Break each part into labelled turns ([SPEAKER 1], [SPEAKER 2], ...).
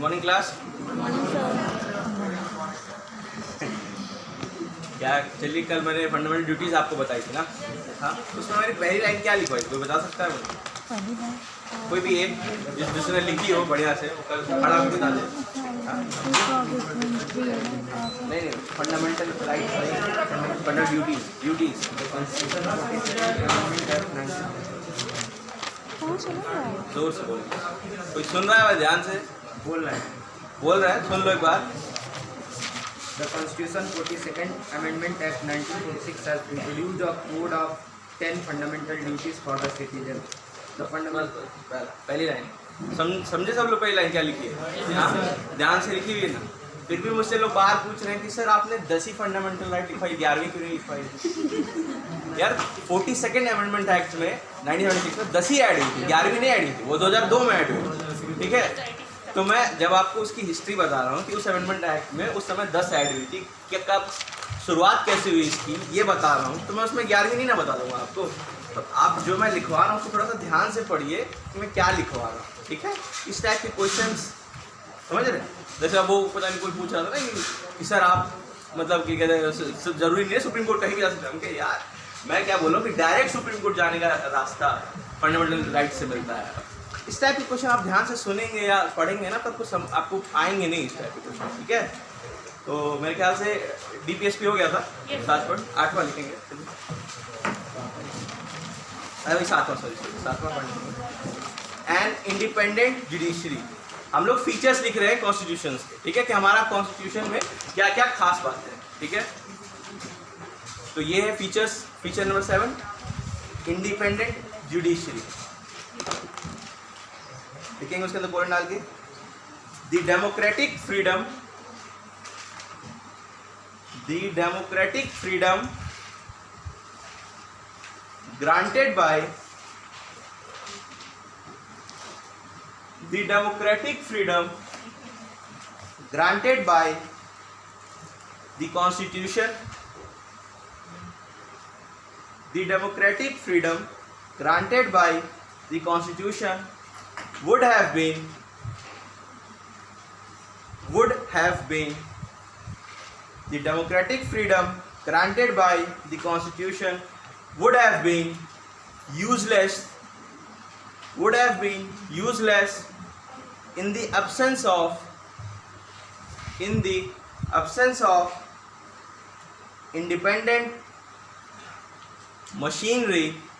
[SPEAKER 1] Morning class. क्या चलिए, कल मैंने फंडामेंटल ड्यूटीज़ आपको बताई थी ना। हाँ, उसमें मैंने पहली लाइन क्या लिखवाई, कोई बता सकता है मुझे? कोई भी एक जिसने लिखी हो बढ़िया से, वो कल खड़ा होकर बता दे। नहीं, फंडामेंटल राइट, फंडामेंटल ड्यूटीज़ जोर से बोल। कोई सुन रहा है? ध्यान से बोल रहा है, सुन लो एक बार।
[SPEAKER 2] The Constitution 42nd Amendment Act 1946 has introduced a code of 10 fundamental duties for the citizen. The fundamental
[SPEAKER 1] पहली लाइन समझे सब लोग? पहली लाइन क्या लिखी है? हाँ, ध्यान से लिखी हुई है ना। फिर भी मुझसे लोग बाहर पूछ रहे हैं कि सर आपने 10 ही फंडामेंटल राइट लिखवाई, 11वीं क्यों नहीं लिखवाई? यार 42nd अमेंडमेंट एक्ट में 1976 में 10 ही ऐड हुई थी, 11वीं नहीं ऐड हुई थी, वो 2002 में ऐड हुई थी। ठीक है, तो मैं जब आपको उसकी हिस्ट्री बता रहा हूँ कि उस अमेंडमेंट एक्ट में उस समय 10 ऐड हुई थी, क्या कब शुरुआत कैसे हुई इसकी ये बता रहा हूँ, तो मैं उसमें 11वीं नहीं ना बता दूँगा आपको। तो आप जो मैं लिखवा रहा हूँ उसको थोड़ा सा ध्यान से पढ़िए कि मैं क्या लिखवा रहा हूँ। ठीक है, इस टाइप के क्वेश्चंस समझ रहे? जैसे अब वो पता नहीं कोई पूछ रहा था ना कि सर आप मतलब कि कहते हैं जरूरी नहीं है सुप्रीम कोर्ट कहीं भी जा सकते हैं। यार मैं क्या बोल रहा हूँ कि डायरेक्ट सुप्रीम कोर्ट जाने का रास्ता फंडामेंटल राइट से मिलता है। इस टाइप के क्वेश्चन आप ध्यान से सुनेंगे या पढ़ेंगे ना तब कुछ आपको आएंगे नहीं इस टाइप के क्वेश्चन। ठीक है, तो मेरे ख्याल से DPSP हो गया था। 8वां लिखेंगे, अरे 7वां पढ़ेंगे। एंड इंडिपेंडेंट जुडिशरी, हम लोग फीचर्स लिख रहे हैं कॉन्स्टिट्यूशन के। ठीक है, कि हमारा कॉन्स्टिट्यूशन में क्या क्या खास बात है। ठीक है, तो ये है features. Feature number 7, independent judiciary लिखेंगे, उसके अंदर बोर्ड डाल के the democratic freedom granted by the democratic freedom granted by the constitution, the democratic freedom granted by the constitution would have been the democratic freedom granted by the constitution would have been useless in the absence of independent machinery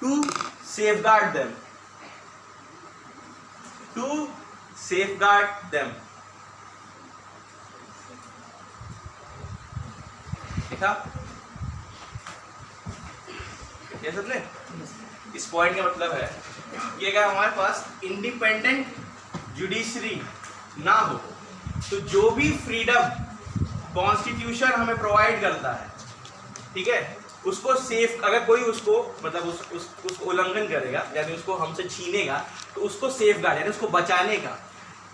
[SPEAKER 1] to safeguard them देखा ये सबने? इस point का मतलब है कि अगर हमारे पास इंडिपेंडेंट जुडिशरी ना हो तो जो भी फ्रीडम कॉन्स्टिट्यूशन हमें प्रोवाइड करता है, ठीक है, उसको सेफ, अगर कोई उसको मतलब उसको उल्लंघन करेगा यानी उसको हमसे छीनेगा तो उसको सेफगार्ड यानी उसको बचाने का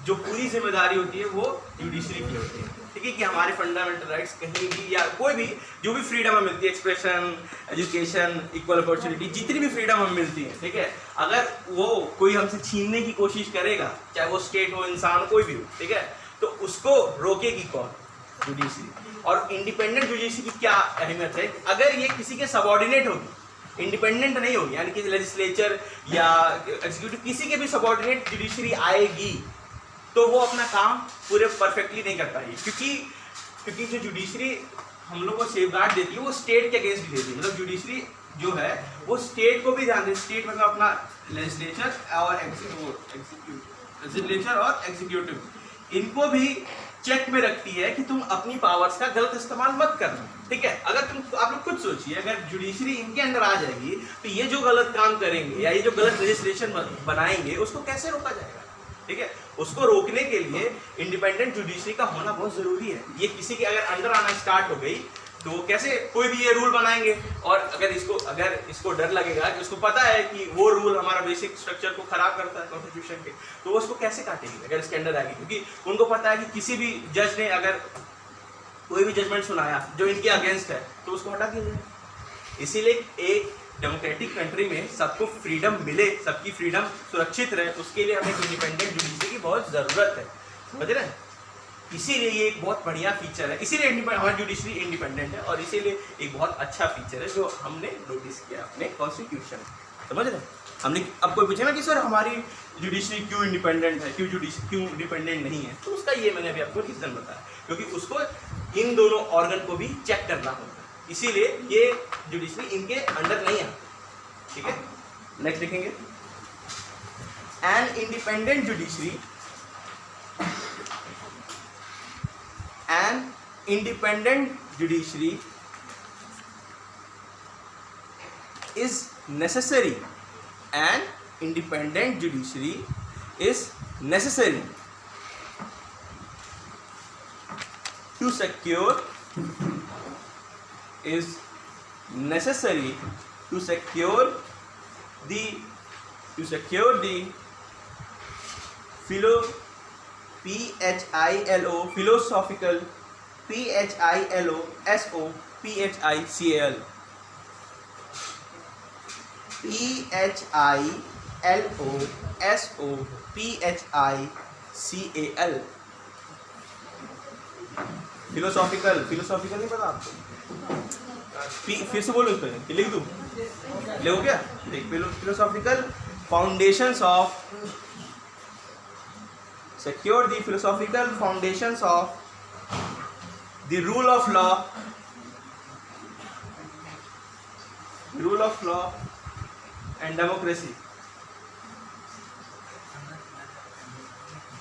[SPEAKER 1] जो पूरी जिम्मेदारी होती है वो जुडिशरी की होती है। ठीक है, कि हमारे फंडामेंटल राइट्स कहीं भी या कोई भी जो भी फ्रीडम हमें मिलती है, एक्सप्रेशन, एजुकेशन, इक्वल अपॉर्चुनिटी, जितनी भी फ्रीडम हमें मिलती है, ठीक है, अगर वो कोई हमसे छीनने की कोशिश करेगा, चाहे वो स्टेट हो, इंसान हो, कोई भी हो, ठीक है, तो उसको रोकेगी कौन? जुडिशरी। और इंडिपेंडेंट जुडिशरी की क्या अहमियत है? अगर ये किसी के सबऑर्डिनेट होगी, इंडिपेंडेंट नहीं होगी, यानी कि लेजिस्लेचर या एग्जीक्यूटिव किसी के भी सबऑर्डिनेट जुडिशरी आएगी तो वो अपना काम पूरे परफेक्टली नहीं कर पाएगी, क्योंकि जो जुडिशरी हम लोग को सेफगार्ड देती है वो स्टेट के अगेंस्ट भी देती है। मतलब जुडिशरी जो है वो स्टेट को भी ध्यान देती है। स्टेट मतलब अपना लेजिस्लेचर और एग्जीक्यूटिव इनको भी चेक में रखती है कि तुम अपनी पावर्स का गलत इस्तेमाल मत करना। ठीक है, अगर आप लोग खुद सोचिए, अगर जुडिशरी इनके अंदर आ जाएगी तो ये जो गलत काम करेंगे या ये जो गलत लेजिस्लेशन बनाएंगे उसको कैसे रोका जाएगा? ठीक है, उसको रोकने के लिए इंडिपेंडेंट जुडिशरी का होना बहुत जरूरी है। ये किसी के अगर अंडर आना स्टार्ट हो गई तो कैसे कोई भी ये रूल बनाएंगे, और अगर इसको डर लगेगा कि उसको पता है कि वो रूल हमारा बेसिक स्ट्रक्चर को खराब करता है कॉन्स्टिट्यूशन के, तो वो उसको कैसे काटेंगे अगर इसके अंडर आएगी? क्योंकि उनको पता है कि किसी भी जज ने अगर कोई भी जजमेंट सुनाया जो इनके अगेंस्ट है तो उसको हटा दिया जाए। इसीलिए एक डेमोक्रेटिक कंट्री में सबको फ्रीडम मिले, सबकी फ्रीडम सुरक्षित रहे, उसके लिए हमें इंडिपेंडेंट जुडिशरी की बहुत ज़रूरत है, समझ रहे हैं। इसीलिए ये एक बहुत बढ़िया फीचर है, इसीलिए हमारी जुडिशरी इंडिपेंडेंट है और इसीलिए एक बहुत अच्छा फीचर है जो हमने नोटिस किया अपने कॉन्स्टिट्यूशन, समझ रहे हैं। हमने अब कोई पूछे ना कि सर हमारी जुडिशरी क्यों इंडिपेंडेंट है, क्यों इंडिपेंडेंट नहीं है, तो उसका ये मैंने अभी आपको रीज़न बताया, क्योंकि उसको इन दोनों ऑर्गन को भी चेक करना होता है, इसीलिए ये जुडिशरी इनके अंडर नहीं है, ठीक है। नेक्स्ट देखेंगे, an independent judiciary, an independent judiciary is necessary. An independent judiciary is necessary to secure the philosophical philosophical नहीं पता आपको, फिर से बोलो, इसको लिख दूँ, लिखो क्या, philosophical foundations of, secure the philosophical foundations of the rule of law and democracy.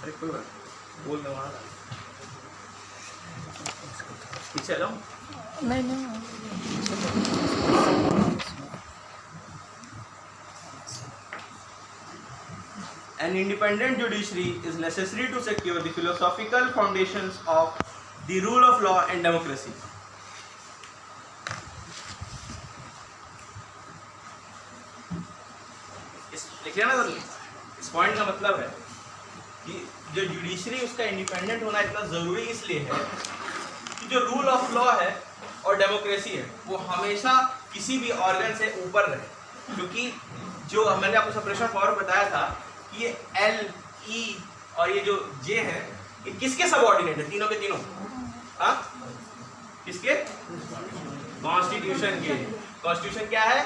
[SPEAKER 1] अरे कोई बात बोल दो वहाँ पीछे जाओ,
[SPEAKER 3] नहीं
[SPEAKER 1] An independent judiciary is necessary to secure the philosophical foundations of the rule of law and democracy. देखिए ना, इस पॉइंट का मतलब है कि जो जुडिशरी उसका इंडिपेंडेंट होना इतना ज़रूरी इसलिए है कि जो रूल ऑफ लॉ है और डेमोक्रेसी है वो हमेशा किसी भी ऑर्गन से ऊपर रहे, क्योंकि जो मैंने आपको सेपरेशन ऑफ पावर बताया था कि ये एल, ई और ये जो जे है ये किसके सबऑर्डिनेट है, तीनों के तीनों, हाँ किसके, कॉन्स्टिट्यूशन के। कॉन्स्टिट्यूशन क्या है,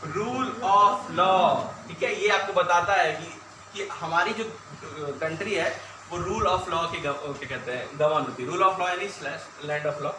[SPEAKER 1] रूल ऑफ लॉ, ठीक है। ये आपको बताता है कि हमारी जो कंट्री है वो रूल ऑफ लॉ के क्या कहते हैं गवर्न होती है। रूल ऑफ लॉ यानी लैंड ऑफ लॉ,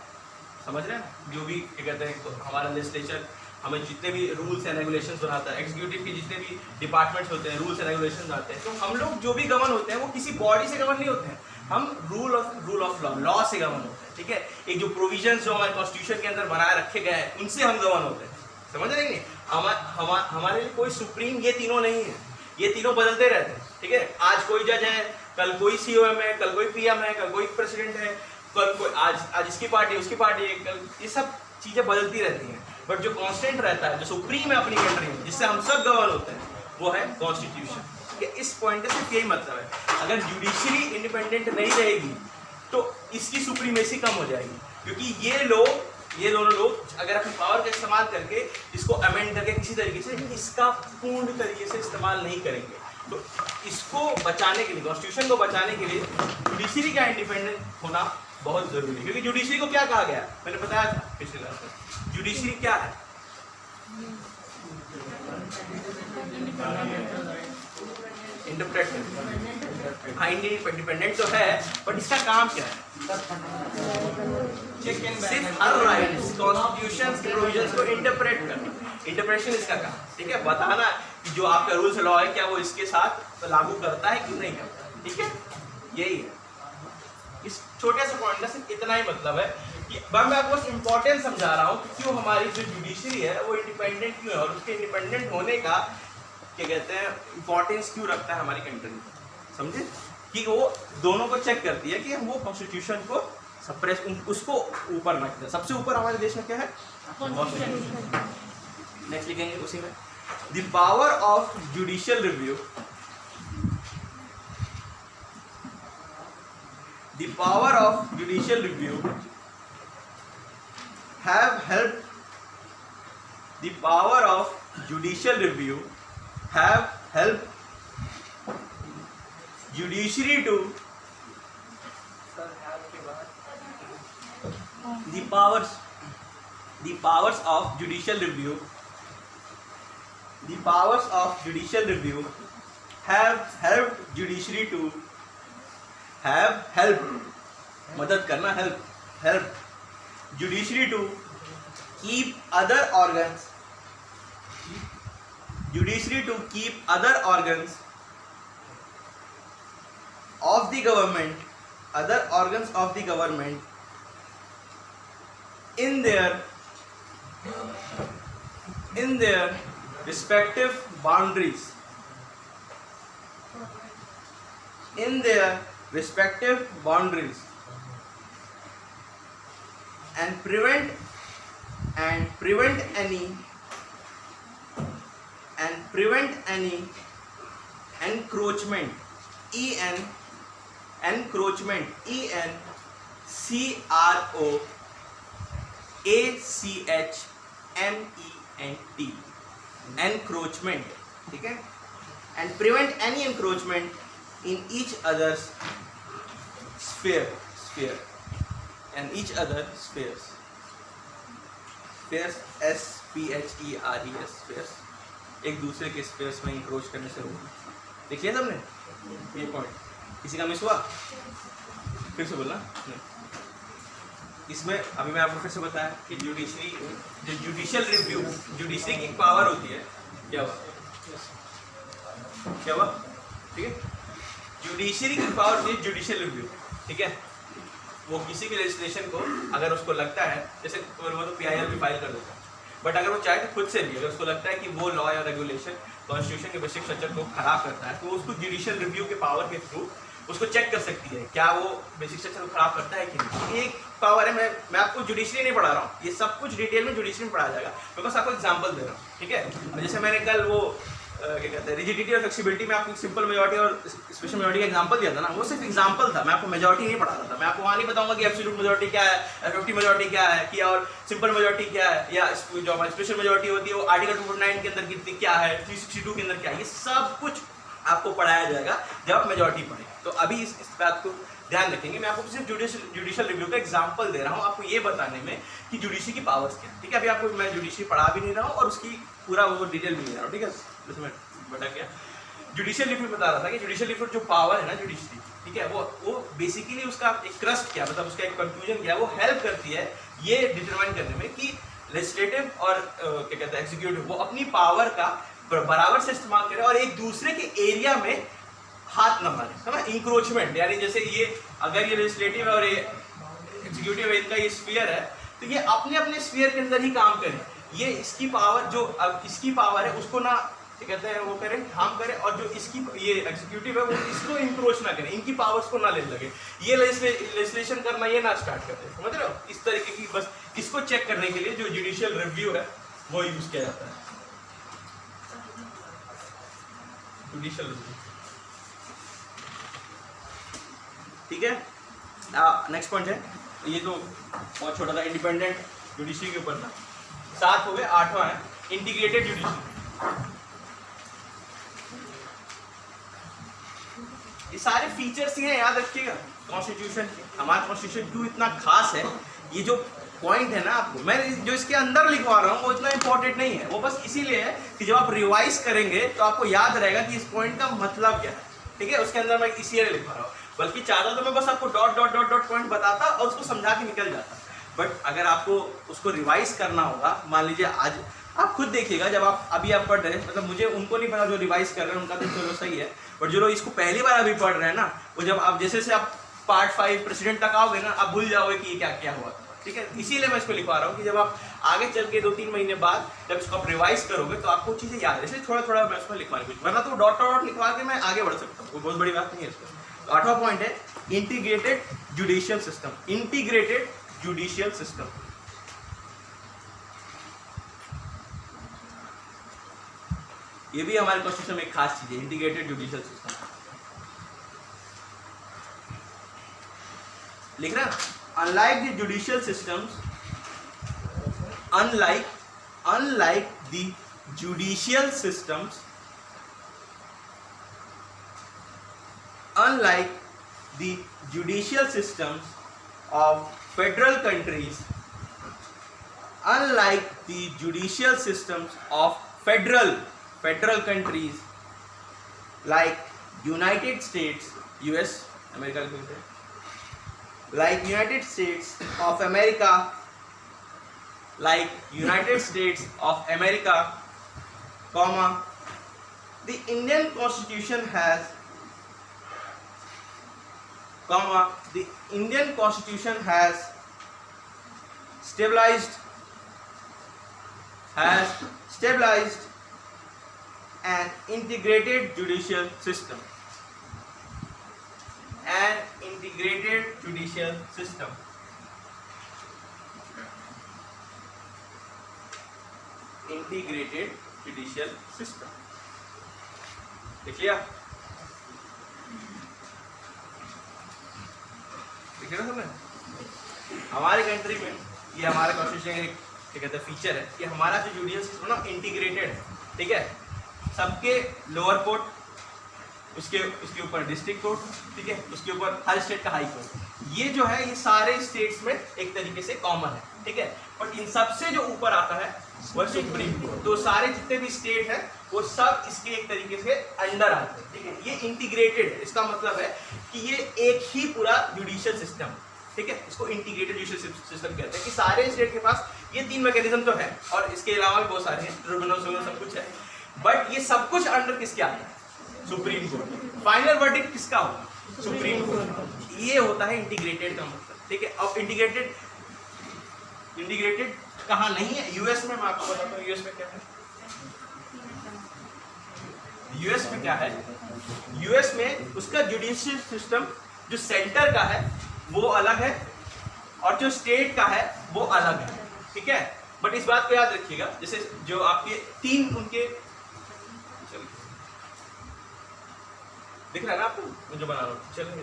[SPEAKER 1] समझ रहे हैं। जो भी क्या कहते हैं तो हमारा लेजिस्लेचर हमें जितने भी रूल्स एंड रेगुलेशंस बनाता है, एग्जीक्यूटिव के जितने भी डिपार्टमेंट्स होते हैं रूल्स एंड रेगुलेशंस आते हैं, तो हम लोग जो भी गवर्न होते हैं वो किसी बॉडी से गवर्न नहीं होते हैं, हम रूल ऑफ लॉ से गवर्न होते हैं, ठीक है। एक जो प्रोविजंस जो हमारे कॉन्स्टिट्यूशन के अंदर बनाए रखे गए हैं उनसे हम गवर्न होते हैं, समझ रहे हैं। हमारे लिए कोई सुप्रीम ये तीनों नहीं है, ये तीनों बदलते रहते हैं, ठीक है। आज कोई जज है, कल कोई सीओएम है, कल कोई पीएम है, कल कोई प्रेसिडेंट है, कल कोई आज इसकी पार्टी उसकी पार्टी है, कल ये सब चीज़ें बदलती रहती हैं। बट जो कांस्टेंट रहता है, जो सुप्रीम है अपनी कंट्री में, जिससे हम सब गवर्न होते हैं, वो है कॉन्स्टिट्यूशन, ठीक है। इस पॉइंट का सिर्फ यही मतलब है, अगर जुडिशरी इंडिपेंडेंट नहीं रहेगी तो इसकी सुप्रीमेसी कम हो जाएगी, क्योंकि ये दोनों लोग अगर अपनी पावर का इस्तेमाल करके इसको अमेंड करके किसी तरीके से इसका पूर्ण तरीके से इस्तेमाल नहीं करेंगे, तो इसको बचाने के लिए, कॉन्स्टिट्यूशन को बचाने के लिए जुडिशरी का इंडिपेंडेंट होना बहुत जरूरी है। क्योंकि जुडिशरी को क्या कहा गया, मैंने बताया था पिछले क्लास में, जुडिशरी क्या है, इंटरप्रेटर। हाँ, इंडिपेंडेंट तो है, बट इसका काम क्या है, सिर्फ हर राइट्स कॉन्स्टिट्यूशन के प्रोविजंस को इंटरप्रेट करना, इंटरप्रेशन इसका काम, ठीक है। बताना कि जो आपका रूल्स लॉ है क्या वो इसके साथ लागू करता है कि नहीं करता, ठीक है। यही है, इस छोटे से पॉइंट का सिर्फ इतना ही मतलब है कि मैं आपको बस इम्पोर्टेंस समझा रहा हूँ कि क्यों हमारी जो जुडिशरी है वो इंडिपेंडेंट क्यों है और उसके इंडिपेंडेंट होने का क्या कहते हैं इम्पोर्टेंस क्यों रखता है हमारी कंट्री में, समझे। कि वो दोनों को चेक करती है कि वो कॉन्स्टिट्यूशन को सप्रेस उसको ऊपर रखते हैं। सबसे ऊपर हमारे देश में क्या है, कॉन्स्टिट्यूशन। नेक्स्ट लिखेंगे उसी में, the power of judicial review, the power of judicial review have helped the power of judicial review have helped judiciary to the powers of judicial review have helped judiciary to मदद करना help judiciary to keep other organs of the government in their respective boundaries and prevent any encroachment encroachment, ठीक है, and prevent any encroachment in each other's spheres SPHERES spheres, एक दूसरे के spheres में encroach करने से होगी। देख लिया तुमने ये पॉइंट? किसी का मिस हुआ? फिर से बोलना। इसमें अभी मैं आपको फिर से बताया कि जुडिशियल रिव्यू, जुडिशरी की पावर होती है। क्या हुआ? ठीक है, जुडिशरी की पावर होती है जुडिशियल रिव्यू, ठीक है। वो किसी भी लेजिस्लेशन को अगर उसको लगता है, जैसे वो तो PIL भी फाइल कर देता है, बट अगर वो चाहे तो खुद से भी, अगर उसको लगता है कि वो लॉ या रेगुलेशन कॉन्स्टिट्यूशन के बेसिक स्ट्रक्चर को खराब करता है, तो वो उसको जुडिशियल रिव्यू के पावर के थ्रू उसको चेक कर सकती है क्या वो बेसिक स्ट्रक्चर को खराब करता है कि नहीं। एक पावर है। मैं आपको जुडिशरी नहीं पढ़ा रहा हूँ, ये सब कुछ डिटेल में जुडिशरी में पढ़ा जाएगा। मैं बस आपको एग्जांपल दे रहा हूँ, ठीक है। जैसे मैंने कल वो क्या कहते हैं रिजिडिटी और फ्लेक्सिबिलिटी में आपको सिंपल मेजॉरिटी और स्पेशल मेजॉरिटी का एग्जांपल दिया था ना, वो सिर्फ एग्जांपल था। मैं आपको मेजॉरिटी नहीं पढ़ा रहा था। मैं आपको वहाँ नहीं बताऊंगा कि एब्सोल्यूट मेजॉरिटी क्या है, एफेक्टिव मेजॉरिटी क्या है, कि और सिंपल मेजॉरिटी क्या है, या जो हमारी स्पेशल मेजॉरिटी होती है वो आर्टिकल 249 के अंदर कितनी क्या है, 362 के अंदर क्या है, ये सब कुछ आपको पढ़ाया जाएगा जब आप मेजॉरिटी पढ़ें। तो अभी इस बात को ध्यान रखेंगे। मैं आपको सिर्फ जुडिशियल रिव्यू का एग्जांपल दे रहा हूँ आपको ये बताने में कि जुडिशरी की पावर्स क्या है, ठीक है। अभी आपको मैं जुडिशरी पढ़ा भी नहीं रहा हूँ और उसकी पूरा वो डिटेल भी नहीं रहा हूँ, ठीक है। जैसे मैं बता क्या जुडिशियल रिव्यू बता रहा था कि जुडिशियल रिव्यू जो पावर है ना जुडिशरी, ठीक है, वो बेसिकली उसका एक क्रस्ट क्या, मतलब उसका एक कंक्लूजन क्या है, वो हेल्प करती है ये डिटरमाइन करने में कि लेजिस्लेटिव और क्या कहते हैं एग्जीक्यूटिव वो अपनी पावर का बराबर से इस्तेमाल करें और एक दूसरे के एरिया में हाथ न मारे, समझ। इंक्रोचमेंट यानी जैसे ये अगर ये लेजिस्लेटिव और ये एग्जीक्यूटिव है, इनका ये स्फीयर है, तो ये अपने अपने स्फीयर के अंदर ही काम करें। ये इसकी पावर जो अब इसकी पावर है उसको ना कहते हैं वो करें, हार्म करें, और जो इसकी ये एग्जीक्यूटिव है वो इसको इंक्रोच ना करें, इनकी पावर्स को ना ले लगे। ये लेजिस्लेशन करना ये ना स्टार्ट करते, समझ रहे हो। इस तरीके की बस इसको चेक करने के लिए जो जुडिशियल रिव्यू है वो यूज किया जाता है, जुडिशियल रिव्यू, ठीक है। नेक्स्ट पॉइंट है, ये तो बहुत छोटा था, इंडिपेंडेंट जुडिशरी के ऊपर था। 7 हो गए, 8वां है इंटीग्रेटेड जुडिशरी। ये सारे फीचर्स ही हैं, याद रखिएगा कॉन्स्टिट्यूशन के। हमारा कॉन्स्टिट्यूशन क्यों इतना खास है, ये जो पॉइंट है ना, आपको मैं जो इसके अंदर लिखवा रहा हूँ वो इतना इंपॉर्टेंट नहीं है, वो बस इसीलिए है कि जब आप रिवाइज करेंगे तो आपको याद रहेगा कि इस पॉइंट का मतलब क्या है, ठीक है। उसके अंदर मैं इसीलिए लिखवा रहा हूँ, बल्कि चाहता तो मैं बस आपको dot dot dot dot point बताता और उसको समझा के निकल जाता। बट अगर आपको उसको रिवाइज करना होगा, मान लीजिए आज आप खुद देखिएगा, जब आप अभी आप पढ़ रहे हैं, मतलब मुझे उनको नहीं पता जो रिवाइज कर रहे हैं उनका तो चलो सही है, बट जो लोग इसको पहली बार अभी पढ़ रहे हैं ना, वो जब आप जैसे से आप पार्ट 5 प्रेसिडेंट तक आओगे ना, आप भूल जाओगे कि क्या क्या हुआ, ठीक है। इसीलिए मैं इसको लिखवा रहा हूँ कि जब आप आगे चल के 2-3 महीने बाद जब इसको आप रिवाइज करोगे तो आपको चीज़ें याद है, इसलिए थोड़ा थोड़ा मैं उसमें लिखवाने की, वरना तो डॉट डॉट लिखवा के मैं आगे बढ़ सकता हूँ, वो बहुत बड़ी बात नहीं है इसको। तो 8वां पॉइंट है integrated judicial system. Integrated judicial system, ये भी हमारे कॉन्स्टिट्यूशन में एक खास चीज है, इंटीग्रेटेड जुडिशियल सिस्टम। लिख रहे हैं, unlike the judicial systems, unlike unlike the judicial systems of federal countries, unlike the judicial systems of federal countries like United States, US, America, like United States of America, comma, the Indian Constitution has, stabilized an integrated judicial system. देख लिया? देख ना तुमने? हमारे country में ये हमारे constitution का क्या कहते हैं फीचर है कि हमारा जो जुडिशियल सिस्टम ना इंटीग्रेटेड है, ठीक है? सबके लोअर कोर्ट, उसके ऊपर डिस्ट्रिक्ट कोर्ट, ठीक है, उसके ऊपर हर स्टेट का हाई कोर्ट, ये जो है ये सारे स्टेट्स में एक तरीके से कॉमन है, ठीक है? बट इन सबसे जो ऊपर आता है वह सुप्रीम कोर्ट। तो सारे जितने भी स्टेट हैं वो सब इसके एक तरीके से अंडर आते हैं, ठीक है? ये इंटीग्रेटेड है, इसका मतलब है कि ये एक ही पूरा जुडिशियल सिस्टम, ठीक है? इसको इंटीग्रेटेड जुडिशियल सिस्टम कहते हैं कि सारे स्टेट के पास ये 3 मैकेनिज्म तो है और इसके अलावा भी बहुत सारे हैं, ट्रिब्यूनल सब कुछ है, बट ये सब कुछ अंडर किसके आता है? Supreme court. फाइनल वर्डिक्ट किसका होगा? Supreme court. ये होता है इंटीग्रेटेड का मतलब, ठीक है? अब इंटीग्रेटेड कहाँ नहीं है? यूएस में मैं आपको बताता हूँ यूएस में क्या है। यूएस में क्या है? यूएस में उसका जुडिशियल सिस्टम जो सेंटर का है वो अलग है और जो स्टेट का है वो अलग है, ठीक है? बट इस बात को याद रखिएगा, जैसे जो आपके 3 उनके दिख रहा है ना आपको, मैं जो बना रहा हूँ, चल रहा है।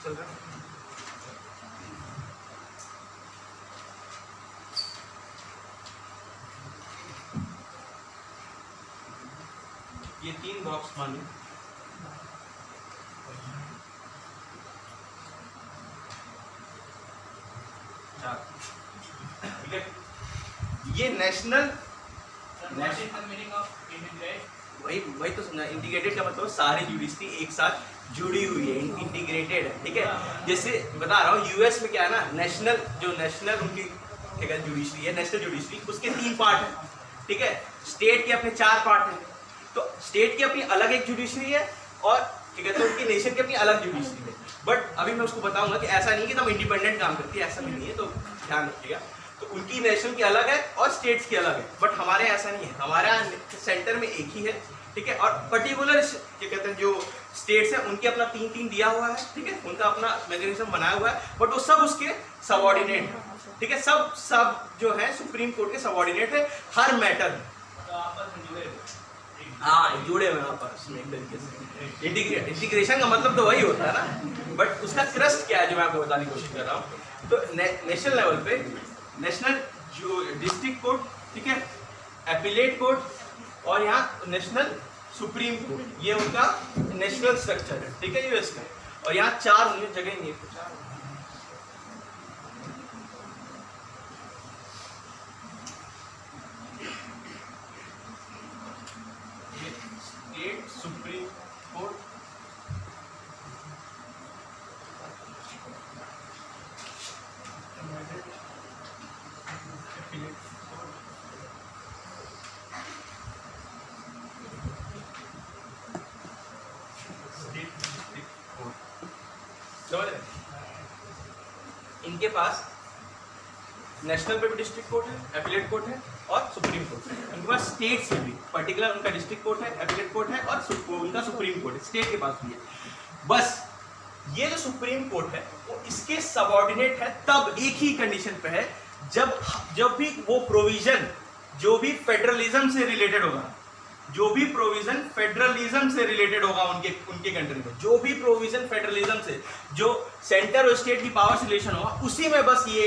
[SPEAKER 1] चल रहा है। ये 3 बॉक्स मानिए, ठीक है? ये नेशनल वही तो समझा। इंटीग्रेटेड का मतलब सारी जुडिशरी एक साथ जुड़ी हुई है, इंटीग्रेटेड है, ठीक है? जैसे बता रहा हूँ यूएस में क्या है ना, नेशनल उनकी क्या कहते हैं जुडिशरी है, नेशनल जुडिशरी, उसके 3 पार्ट है, ठीक है? स्टेट के अपने 4 पार्ट हैं। तो स्टेट की अपनी अलग एक जुडिशरी है और क्या कहते हैं उनकी नेशन की अपनी अलग जुडिशरी है। बट अभी मैं उसको बताऊंगा कि ऐसा नहीं कि तुम इंडिपेंडेंट काम करती है, ऐसा भी नहीं है, तो ध्यान रखिएगा। तो उनकी नेशनल की अलग है और स्टेट्स की अलग है, बट हमारे यहाँ ऐसा नहीं है, हमारे यहाँ सेंटर में एक ही है, ठीक है? और पर्टिकुलर क्या कहते हैं जो स्टेट्स हैं उनके अपना 3 दिया हुआ है, ठीक है? उनका अपना मैकेनिज्म बनाया हुआ है, बट वो सब उसके सबऑर्डिनेट है, ठीक है? सब जो है सुप्रीम कोर्ट के सबऑर्डिनेट है हर मैटर में। हाँ, जुड़े हुए आपस में एक तरीके से। इंटीग्रेशन का मतलब तो वही होता है ना, बट उसका क्रस्ट क्या है जो मैं आपको बताने की कोशिश कर रहा हूँ। तो नेशनल लेवल पे नेशनल जो डिस्ट्रिक्ट कोर्ट, ठीक है, एपिलेट कोर्ट और यहाँ नेशनल सुप्रीम कोर्ट, ये उनका नेशनल स्ट्रक्चर है, ठीक है, यूएस का। और यहाँ 4 जगह नहीं है, 4 स्टेट सुप्रीम कोर्ट, इनके पास नेशनल पे भी डिस्ट्रिक्ट कोर्ट है, एपिलेट कोर्ट है और सुप्रीम कोर्ट है। इनके पास स्टेट्स में भी पर्टिकुलर उनका डिस्ट्रिक्ट कोर्ट है, एपिलेट कोर्ट है और उनका सुप्रीम कोर्ट है, स्टेट के पास भी है। बस ये जो सुप्रीम कोर्ट है वो इसके सबऑर्डिनेट है तब एक ही कंडीशन पे है, जब भी वो प्रोविजन जो भी फेडरलिज्म से रिलेटेड होगा, जो भी प्रोविजन फेडरलिज्म से रिलेटेड होगा उनके कंट्री में, जो भी प्रोविजन फेडरलिज्म से, जो सेंटर और स्टेट की पावर से रिलेशन होगा, उसी में बस ये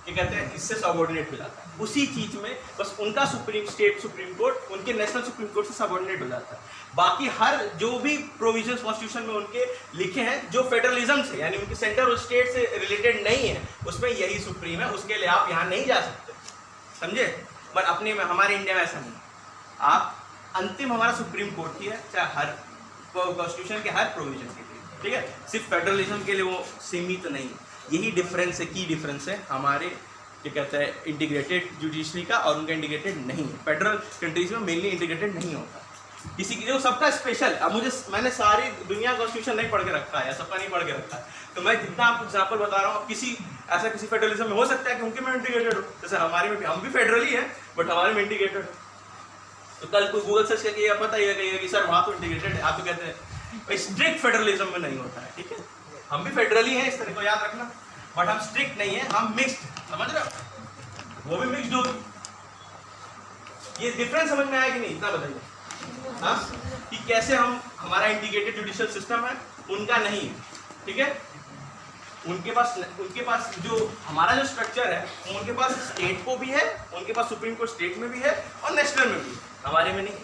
[SPEAKER 1] क्या कहते हैं, इससे सबऑर्डिनेट हो जाता है। उसी चीज में बस उनका स्टेट सुप्रीम कोर्ट उनके नेशनल सुप्रीम कोर्ट से सबऑर्डिनेट हो जाता है। बाकी हर जो भी प्रोविजन कॉन्स्टिट्यूशन में उनके लिखे हैं जो फेडरलिज्म से यानी उनके सेंटर और स्टेट से रिलेटेड नहीं है, उसमें यही सुप्रीम है, उसके लिए आप यहाँ नहीं जा सकते, समझे। पर अपने में हमारे इंडिया में ऐसा नहीं, आप अंतिम हमारा सुप्रीम कोर्ट ही है, चाहे हर कॉन्स्टिट्यूशन के हर प्रोविजन के लिए, ठीक है। सिर्फ फेडरलिज्म के लिए वो सीमित तो नहीं है। यही डिफरेंस है, की डिफरेंस है हमारे क्या कहते हैं इंटीग्रेटेड जुडिशरी का और उनका इंटीग्रेटेड नहीं है। फेडरल कंट्रीज में मेनली इंटीग्रेटेड नहीं होता, किसी की जो सबका स्पेशल। अब मैंने सारी दुनिया कॉन्स्टिट्यूशन नहीं पढ़ के रखा है, सबका नहीं पढ़ के रखा है, तो मैं जितना आपको एग्जाम्पल बता रहा हूँ, किसी फेडरलिज्म में हो सकता है कि उनके में इंटीग्रेटेड हो, जैसे हमारे में भी, हम भी फेडरल ही है बट हमारे में इंटीग्रेटेड हो। तो कल कोई गूगल सर्च करके आप बताइएगा कि सर वहाँ तो इंटीग्रेटेड है, आप तो कहते हैं स्ट्रिक्ट फेडरलिज्म में नहीं होता है, ठीक है। हम भी फेडरल ही हैं, इस तरह को याद रखना, बट हम स्ट्रिक्ट नहीं है, हम मिक्स्ड, समझ रहे हो, वो भी मिक्स्ड होगी। ये डिफरेंस समझ में आया कि नहीं, इतना बताइए हाँ, कि कैसे हमारा इंटीग्रेटेड जुडिशियल सिस्टम है, उनका नहीं है, ठीक है। उनके पास जो हमारा जो स्ट्रक्चर है, उनके पास स्टेट को भी है, उनके पास सुप्रीम कोर्ट स्टेट में भी है और नेशनल में भी है, हमारे में नहीं।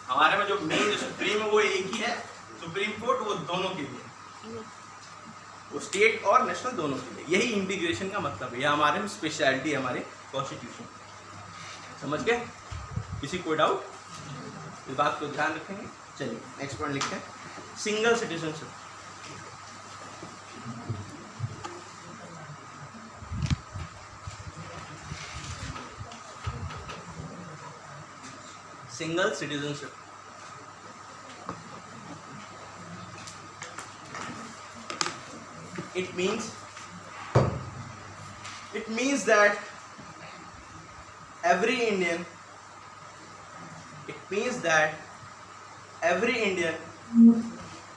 [SPEAKER 1] हमारे में जो मेन सुप्रीम है वो एक ही है, सुप्रीम कोर्ट, वो दोनों के लिए, वो स्टेट और नेशनल दोनों के लिए। यही इंटीग्रेशन का मतलब है, यह हमारे में स्पेशलिटी है हमारे कॉन्स्टिट्यूशन, समझ गए। किसी कोई डाउट, इस बात को ध्यान रखेंगे। चलिए नेक्स्ट पॉइंट लिखते हैं, single citizenship. Single citizenship it means that every Indian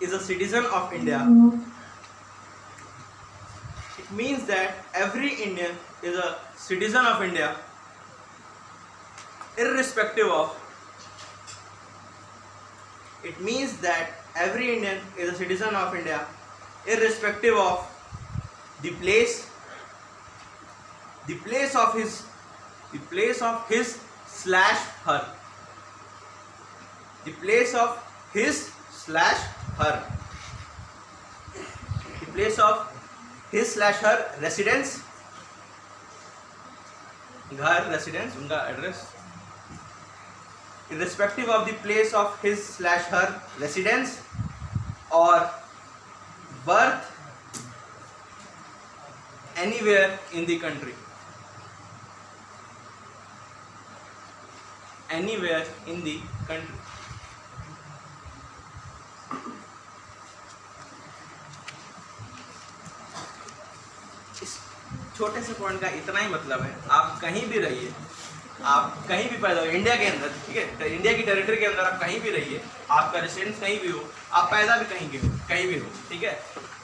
[SPEAKER 1] is a citizen of India. It means that every Indian is a citizen of India irrespective of the place of his slash her. The place of his slash her. The place of his slash her residence. घर residence उनका address, irrespective of the place of his slash her residence or birth anywhere in the country. Anywhere in the country. इस छोटे से point का इतना ही मतलब है, आप कहीं भी रहिए, आप कहीं भी पैदा हो इंडिया के अंदर, ठीक है, इंडिया की टेरिटरी के अंदर आप कहीं भी रहिए, आपका रेसिडेंस कहीं भी हो, आप पैदा भी कहीं भी हो, ठीक है,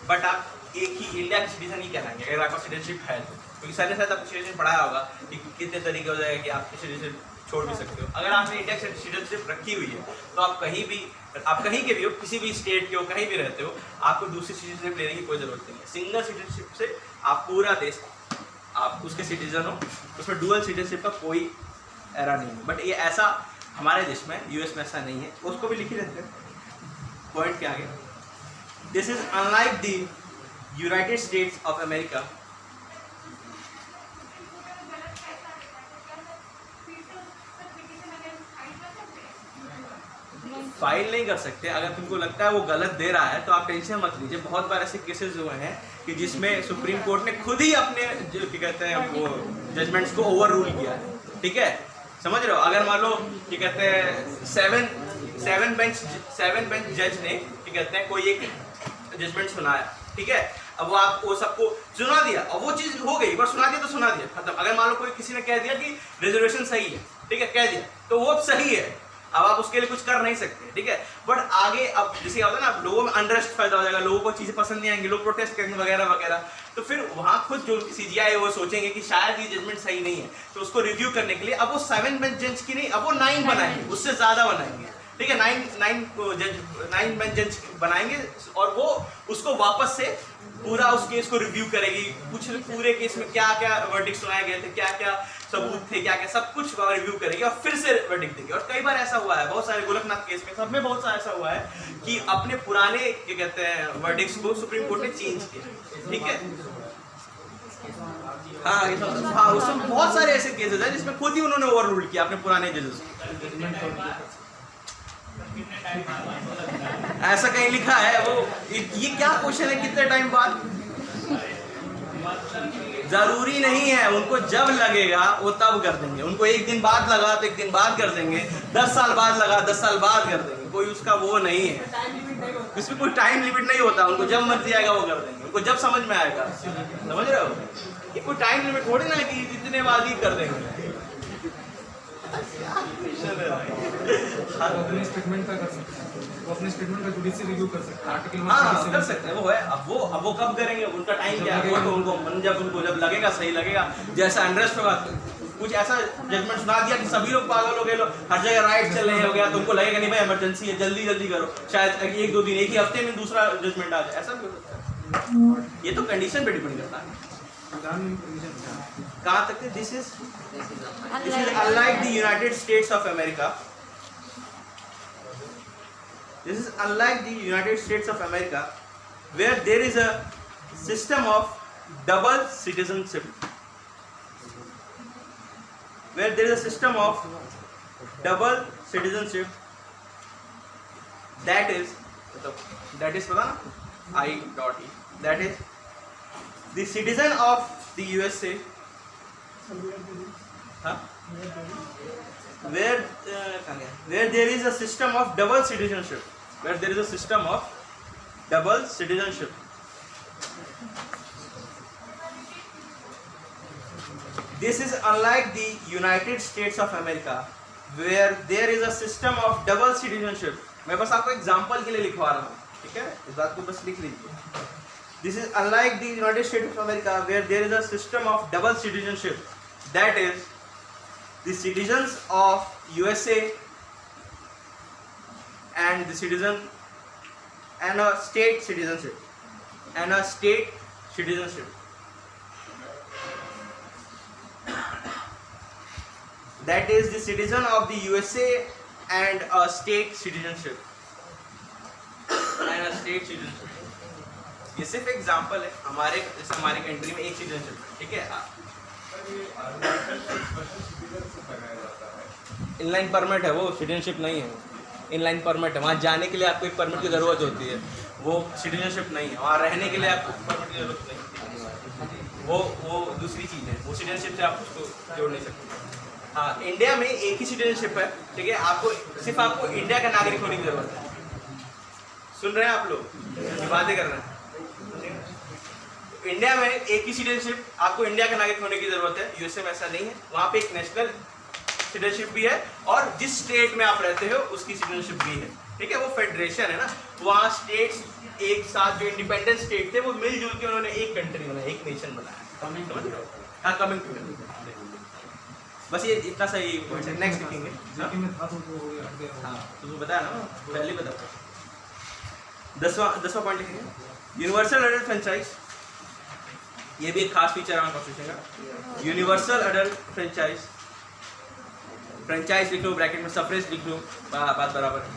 [SPEAKER 1] बट आप एक ही इंडिया के सिटीजन ही कहलाएंगे अगर आपका सिटीजनशिप है तो। क्योंकि सर ने शायद आपको सिटीजनशिप पढ़ाया होगा कि कितने तरीके हो जाएगा कि आप सिटीजनशिप छोड़ भी सकते हो। अगर आपने इंडिया की सिटीजनशिप रखी हुई है तो आप कहीं के भी हो, किसी भी स्टेट के हो, कहीं भी रहते हो, आपको दूसरी सिटीजनशिप लेने की कोई जरूरत नहीं है। सिंगल सिटीजनशिप से आप पूरा देश, आप उसके सिटीजन हो, उसमें डुअल सिटीजनशिप का कोई एरा नहीं है। बट ये ऐसा हमारे देश में, यूएस में ऐसा नहीं है, उसको भी लिखे रहते हैं पॉइंट के आगे। This is unlike the United states of America. File नहीं कर सकते, अगर तुमको लगता है वो गलत दे रहा है तो आप टेंशन मत लीजिए। बहुत बार ऐसे केसेस हुए हैं कि जिसमें सुप्रीम कोर्ट ने खुद ही अपने जो क्या कहते हैं वो जजमेंट्स को ओवर रूल किया है, ठीक है, समझ रहे हो। अगर मान लो क्या कहते हैं सेवन बेंच जज ने क्या कहते हैं कोई एक जजमेंट सुनाया, ठीक है, अब वो सबको सुना दिया, अब वो चीज़ हो गई, बस सुना दिया तो सुना दिया, खत्म। अगर मान लो कोई किसी ने कह दिया कि रिजर्वेशन सही है, ठीक है, कह दिया तो वो सही है, अब आप उसके लिए कुछ कर नहीं सकते, ठीक है। बट आगे अब जैसे होता है ना, लोगों में अनरेस्ट पैदा हो जाएगा, लोगों को चीज़ें पसंद नहीं आएंगी, लोग प्रोटेस्ट करेंगे वगैरह वगैरह, तो फिर वहाँ खुद जो सीजीआई वो सोचेंगे कि शायद ये जजमेंट सही नहीं है, तो उसको रिव्यू करने के लिए अब वो 7 बेंच जज की नहीं, अब वो 9 बनाएंगे, उससे ज़्यादा बनाएंगे, ठीक है, 9 मैन जज बनाएंगे और वो उसको वापस से पूरा उस केस को रिव्यू करेगी, कुछ पूरे केस में क्या क्या वर्डिक्ट सुनाए गए थे, क्या क्या सबूत थे, क्या क्या सब कुछ रिव्यू करेगी और फिर से वर्डिक्ट देगी। और कई बार ऐसा हुआ है, बहुत सारे गोरखनाथ केस में, सब में बहुत सारा ऐसा हुआ है कि अपने पुराने क्या कहते हैं वर्डिक्ट्स को सुप्रीम कोर्ट ने चेंज किया। ठीक है, हाँ ये सब, हाँ उसमें बहुत सारे ऐसे केसेस हैं जिसमें खुद ही उन्होंने ओवर रूल किया अपने पुराने जजेस को। ऐसा कहीं लिखा है वो, ये क्या क्वेश्चन है, कितने टाइम बाद? जरूरी नहीं है, उनको जब लगेगा वो तब कर देंगे। उनको एक दिन बाद लगा तो एक दिन बाद कर देंगे, 10 साल बाद लगा 10 साल बाद कर देंगे, कोई उसका वो नहीं है, इसमें कोई टाइम लिमिट नहीं होता। उनको जब मर्जी आएगा वो कर देंगे, उनको जब समझ में आएगा। समझ रहे हो, ये कोई टाइम लिमिट थोड़ी ना है कि इतने बाद ही कर देंगे।
[SPEAKER 3] अपने स्टेटमेंट का कर सकते हैं, वो अपने स्टेटमेंट का जुडिशियल रिव्यू कर सकते हैं, आर्टिकल
[SPEAKER 1] हाँ कर सकते हैं, वो है। अब वो कब करेंगे, उनका टाइम क्या है, वो तो उनको जब लगेगा सही लगेगा, जैसा अनरेस्ट होगा, कुछ ऐसा जजमेंट सुना दिया कि सभी लोग पागल हो गए, लोग हर जगह राइट चल रहे हो गया, तो उनको लगेगा नहीं भाई इमरजेंसी है, जल्दी जल्दी करो, शायद 1-2 दिन, एक ही हफ्ते में दूसरा जजमेंट आ जाए, ऐसा भी हो सकता है। ये तो कंडीशन पे डिपेंड करता है। कहाँ तक है? This is unlike the United states of America. This is unlike the United States of America, where there is a system of double citizenship. Where there is a system of double citizenship. That is पता ना? I.E. That is the citizen of the USA. Huh? Where there is a system of double citizenship. Where there is a system of double citizenship. This is unlike the United States of America, where there is a system of double citizenship. मैं बस आपको example के लिए लिखवा रहा हूँ, ठीक है, इस बात को बस लिख लीजिए। This is unlike the United States of America, where there is a system of double citizenship. That is, the citizens of USA and the citizen and a state citizenship that is the citizen of the USA and a state citizenship ये सिर्फ example है, हमारे country में एक citizenship, ठीक है। Inline permit है, वो सिटीजनशिप नहीं है, इनलाइन परमिट है। वहाँ जाने के लिए आपको एक परमिट की ज़रूरत होती है, वो सिटीजनशिप नहीं है। वहाँ रहने के लिए आपको परमिट की ज़रूरत नहीं, वो दूसरी चीज़ है, वो सिटीजनशिप से आप उसको जोड़ नहीं सकते। हाँ, इंडिया में एक ही सिटीजनशिप है, ठीक है, आपको इंडिया का नागरिक होने की ज़रूरत है। सुन रहे हैं आप लोग, बातें कर रहे हैं। इंडिया में एक ही सिटीजनशिप, आपको इंडिया का नागरिक होने की ज़रूरत है। यूएसए में ऐसा नहीं है, वहाँ पे एक नेशनल सिटीजनशिप भी है और जिस स्टेट में आप रहते हो उसकी सिटीजनशिप भी है, ठीक है। वो फेडरेशन है ना, वहाँ स्टेट्स एक साथ, जो इंडिपेंडेंट स्टेट थे वो मिलजुल के उन्होंने एक कंट्री बनाया, एक नेशन बनाया। हाँ, कमिंग टू बस ये इतना सही। नेक्स्ट लिखेंगे। हाँ तो बताया ना, पहले बता। 10वां पॉइंट लिखेंगे, यूनिवर्सल अडल्ट फ्रेंचाइज। ये भी एक खास फीचर है कॉन्स्टिट्यूशन का, यूनिवर्सल अडल्ट फ्रेंचाइज। फ्रेंचाइज लिख लो, ब्रैकेट में सफरेज लिख लो, बात बराबर है।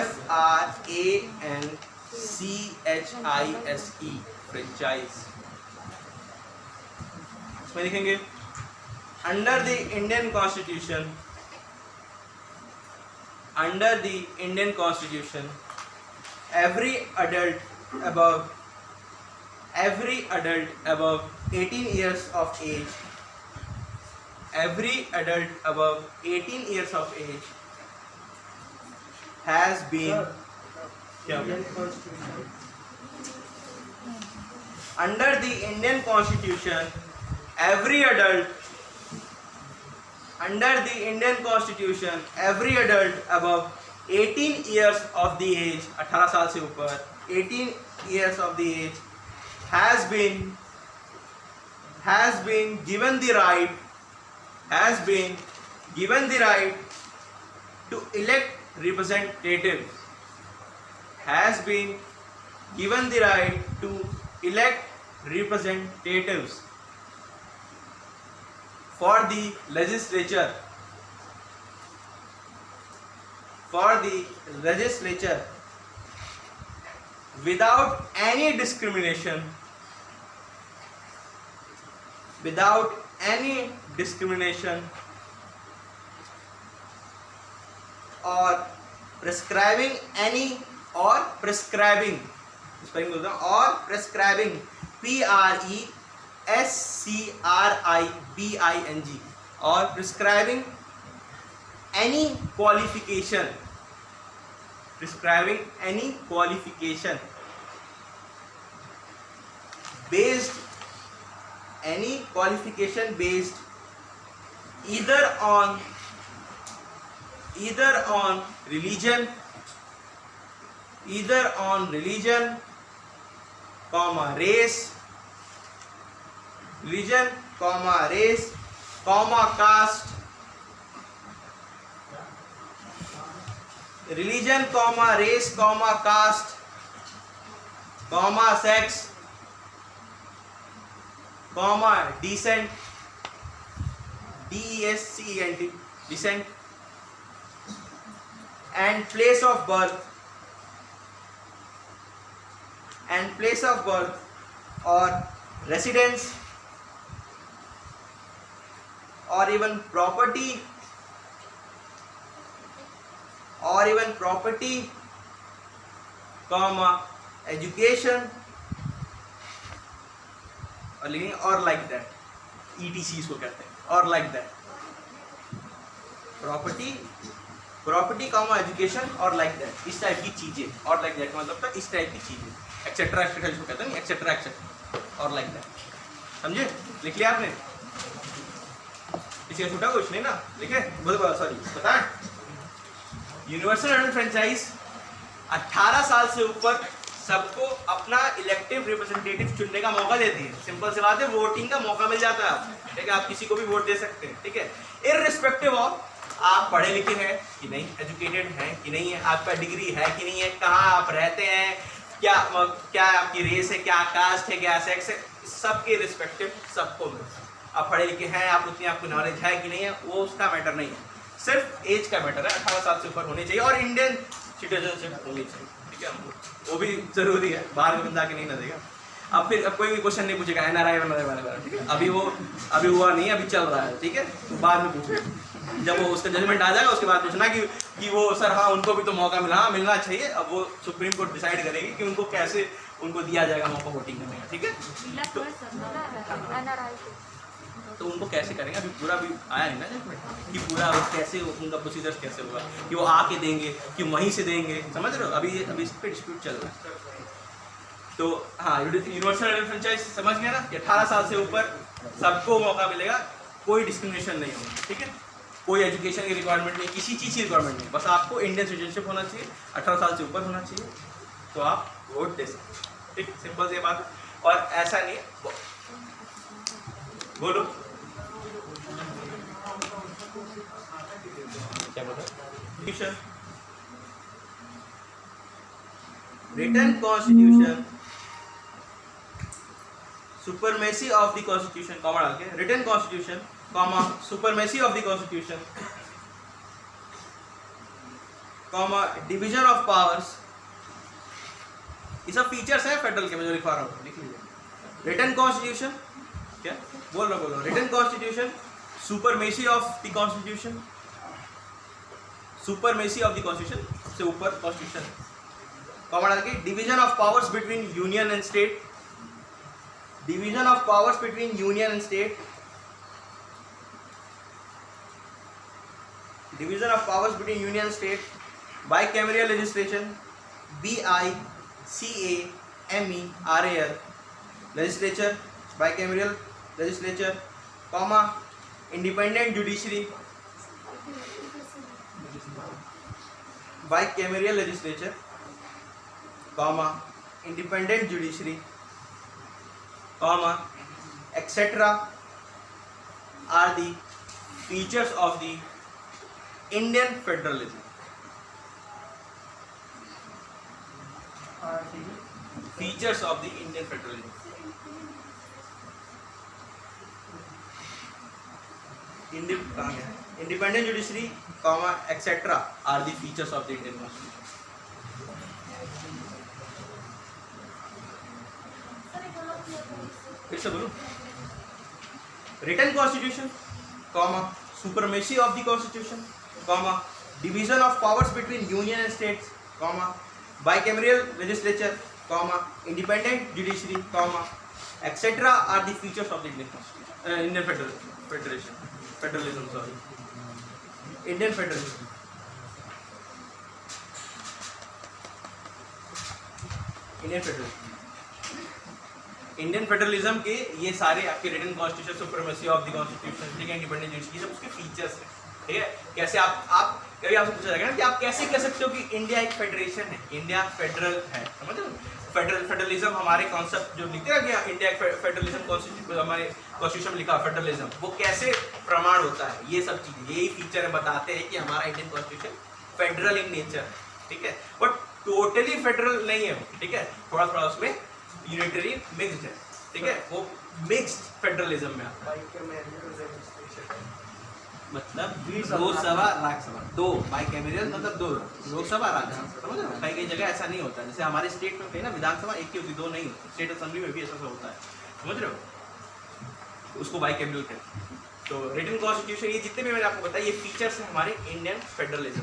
[SPEAKER 1] FRANCHISE, franchise. इसमें लिखेंगे, under the Indian constitution, every adult above 18 years of age, has been under the Indian Constitution, every adult above 18 years of the age, 18 साल से ऊपर, 18 years of the age has been given the right given the right to elect representatives, has been given the right to elect representatives for the legislature without any discrimination or prescribing prescribing or prescribing any qualification based either on religion, race, caste, sex, descent, descent, and place of birth or residence or even property education or like that, etc इसको कहते हैं, और like that, property, education और like that, इस type की चीजें, और like that मतलब तो इस टाइप की चीजें, एक्सेट्रा इसको कहते हैं, एक्सेट्रा और like that, समझे? लिख लिया आपने? इसका छोटा कुछ नहीं ना, लिखे? सॉरी बताएं। यूनिवर्सल एडल्ट फ्रेंचाइज 18 साल से ऊपर सबको अपना इलेक्टिव रिप्रेजेंटेटिव चुनने का मौका देती है। सिंपल सी बात है, वोटिंग का मौका मिल जाता है आपको, ठीक है? आप किसी को भी वोट दे सकते हैं, ठीक है? इररिस्पेक्टिव ऑफ आप पढ़े लिखे हैं कि नहीं, एजुकेटेड हैं कि नहीं है, आपका डिग्री है कि नहीं है, कहाँ आप रहते हैं, क्या आपकी रेस है, क्या कास्ट है, क्या सेक्स है, सबके रिस्पेक्टिव सबको मिलता है। आप पढ़े लिखे हैं, आप उतनी आपको नॉलेज है कि नहीं है, वो उसका मैटर नहीं है, सिर्फ एज का मैटर है। 18 साल से ऊपर होनी चाहिए और इंडियन सिटीजनशिप होनी चाहिए, ठीक है? वो भी जरूरी है, बाहर में बंदा के नहीं ना देगा। अब फिर अब कोई भी क्वेश्चन नहीं पूछेगा NRI वाला, ठीक है? अभी हुआ नहीं, अभी चल रहा है, ठीक है? तो बाद में पूछेगा, जब वो उसका जजमेंट आ जाएगा उसके बाद पूछना कि वो सर हाँ उनको भी तो मौका मिलना चाहिए। अब वो सुप्रीम कोर्ट डिसाइड करेगी कि उनको कैसे उनको दिया जाएगा मौका वोटिंग करने का, ठीक है? तो उनको कैसे करेंगे, अभी पूरा भी आया नहीं ना जजमेंट कि पूरा कैसे उनका प्रोसीजर कैसे होगा, कि वो आके देंगे कि वहीं से देंगे, समझ रहे हो? अभी इस पर डिस्प्यूट चल रहा है। तो हाँ, यूनिवर्सल एडल्ट फ्रेंचाइज समझ गया ना कि 18 साल से ऊपर सबको मौका मिलेगा, कोई डिस्क्रिमिनेशन नहीं होगा, ठीक है? कोई एजुकेशन की रिक्वायरमेंट नहीं, किसी चीज़ की रिक्वायरमेंट नहीं, बस आपको इंडियन सिटीजनशिप होना चाहिए, 18 साल से ऊपर होना चाहिए, तो आप वोट दे सकते, ठीक? सिंपल सी बात है। और ऐसा नहीं है, बोलो क्या बोल रहे? Written constitution, supremacy of the constitution, comma डाल के, written constitution, comma supremacy of the constitution, comma division of powers, ये सब फीचर्स है फेडरल के, मैं जो लिखवा रहा हूँ लिख लीजिए। written constitution क्या बोल रहा written constitution, supremacy of the constitution, supremacy of the constitution, सबसे ऊपर कॉन्स्टिट्यूशन, कॉमा डाल के, division of powers between union and state, division of powers between union and state, division of powers between union and state, bicameral legislation, BICAMERAL legislature, bicameral legislature, comma independent judiciary, bicameral legislature, comma independent judiciary, comma etc. are the features of the Indian federalism. Features of the Indian federalism. Independent judiciary comma etcetera are the features of the Indian constitution. फिर से बोलूं, written constitution comma supremacy of the constitution comma division of powers between union and states comma bicameral legislature comma independent judiciary comma etcetera are the features of the Indian federalism. Sorry, Indian federalism. Indian federalism के ये सारे आपके written constitution, supremacy of the constitution, ठीक है, independent judiciary, सब उसके features हैं, ठीक है। कैसे आप कभी आपसे पूछा जाएगा ना कि आप कैसे कह सकते हो कि इंडिया एक फेडरेशन है, इंडिया फेडरल है, समझ लो। फेडरलिज्म हमारे कॉन्सेप्ट जो लिखते हैं कि इंडिया फेडरलिज्म कॉन्स्टिट्यूशन, हमारे कॉन्स्टिट्यूशन में लिखा फेडरलिज्म, वो कैसे प्रमाण होता है, ये सब चीजें, यही फीचर बताते हैं कि हमारा Indian constitution federal in nature, ठीक है, बट टोटली फेडरल नहीं है, ठीक है, थोड़ा थोड़ा उसमें यूनिटरी मिक्स्ड है, ठीक है, वो मिक्स्ड फेडरलिज्म में आता है। मतलब लोकसभा राज्यसभा, दो बाइकैमरियल मतलब दो, लोकसभा राज्यसभा, समझ रहे हो। कई जगह ऐसा नहीं होता, जैसे हमारे स्टेट में कहीं ना विधानसभा एक ही होती, दो नहीं होती, स्टेट असेंबली में भी ऐसा होता है, समझ रहे हो, उसको बाइकैमरियल कहते हैं। तो रिटन कॉन्स्टिट्यूशन, ये जितने भी मैंने आपको बताया, ये फीचर्स हैं हमारे इंडियन फेडरलिज्म,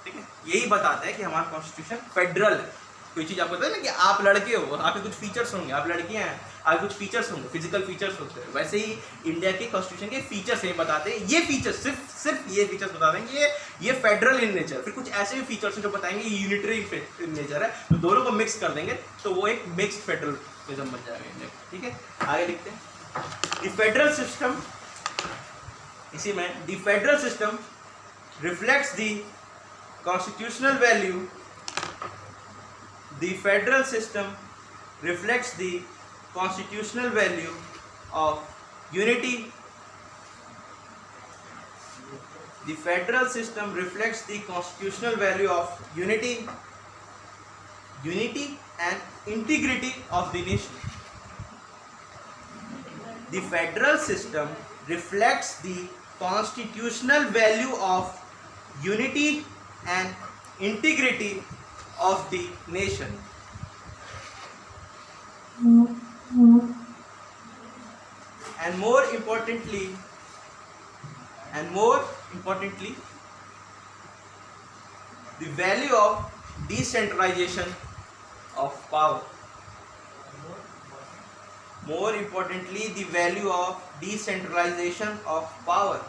[SPEAKER 1] ठीक है, यही बताता है कि हमारा कॉन्स्टिट्यूशन फेडरल है। कोई चीज़ आपको पता है ना कि आप लड़के हो, आपके कुछ फीचर्स होंगे, आप लड़कियां हैं, आपके कुछ फीचर्स होंगे, फिजिकल फीचर्स होते हैं, वैसे ही इंडिया के कॉन्स्टिट्यूशन के फीचर्स ये बताते हैं, ये फीचर्स सिर्फ ये फीचर्स बता देंगे ये फेडरल इन नेचर। फिर कुछ ऐसे भी फीचर्स हैं जो बताएंगे ये यूनिटरी इन नेचर है, तो दोनों को मिक्स कर देंगे तो वो एक मिक्स्ड फेडरलिज्म बन जाएगा इंडिया, ठीक है। आगे लिखते हैं, द फेडरल सिस्टम, इसी में the federal system reflects the constitutional value, the federal system reflects the constitutional value of unity. The federal system reflects the constitutional value of unity and integrity of the nation. The federal system reflects the constitutional value of unity and integrity of the nation. And more importantly, the value of decentralization of power. More importantly, the value of decentralization of power.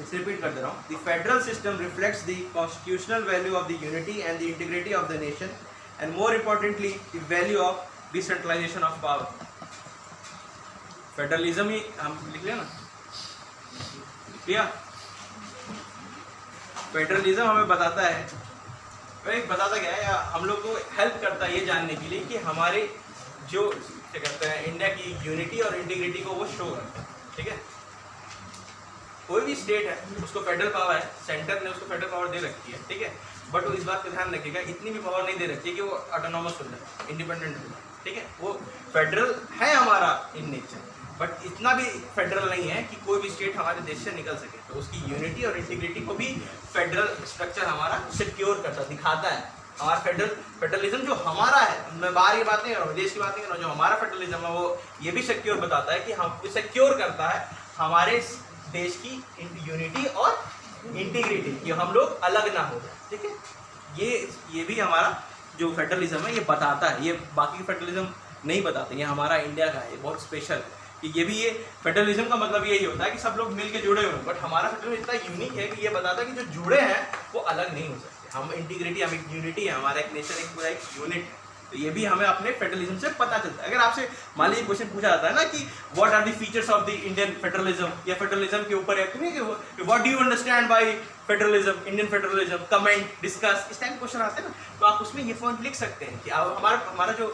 [SPEAKER 1] इसे repeat कर दे रहा हूँ। The federal system reflects the constitutional value of the unity and the integrity of the nation, and more importantly, the value of decentralization of power. Federalism ही हम लिख लिया ना, लिया। फेडरलिज्म हमें बताता है, बताता क्या है, हम लोग को हेल्प करता है ये जानने के लिए कि हमारे जो क्या कहते हैं इंडिया की यूनिटी और इंटीग्रिटी को वो शो करता है, ठीक है। कोई भी स्टेट है उसको फेडरल पावर है, सेंटर ने उसको फेडरल पावर दे रखी है, ठीक है, बट वो इस बात का ध्यान रखिएगा इतनी भी पावर नहीं दे रखी है कि वो ऑटोनॉमस हो जाए, इंडिपेंडेंट हो जाए, ठीक है। वो फेडरल है हमारा इन नेचर, बट इतना भी फेडरल नहीं है कि कोई भी स्टेट हमारे देश से निकल सके, तो उसकी यूनिटी और इंटीग्रिटी को भी फेडरल स्ट्रक्चर हमारा सिक्योर करता दिखाता है। हमारा फेडरलिज्म जो हमारा है, मैं बाहर की बात नहीं कर रहा हूँ, देश की बात नहीं कर रहा हूँ, जो हमारा फेडरलिज्म है वो ये भी सिक्योर बताता है कि हम सिक्योर करता है हमारे देश की यूनिटी और इंटीग्रिटी, कि हम लोग अलग ना हो, ठीक है। ये भी हमारा जो फेडरलिज्म है ये बताता है, ये बाकी फेडरलिज्म नहीं बताते, ये हमारा इंडिया का है, ये बहुत स्पेशल है कि ये फेडरलिज्म का मतलब यही होता है कि सब लोग मिलके जुड़े हुए हैं, बट हमारा फेडरलिज्म इतना यूनिक है कि ये बताता है कि जो जुड़े हैं वो अलग नहीं हो सकते, हम इंटीग्रिटी, हम एक यूनिटी है, हमारा एक नेशन, एक पूरा एक यूनिट, तो ये भी हमें अपने फेडरलिज्म से पता चलता है। अगर आपसे मान लीजिए क्वेश्चन पूछा जाता है ना कि what are the features of the Indian federalism, या फेडरलिज्म के ऊपर है कि what do you understand by federalism, Indian federalism, comment, discuss, इस टाइप के क्वेश्चन आते हैं ना, तो आप उसमें ये पॉइंट लिख सकते हैं कि हमारा जो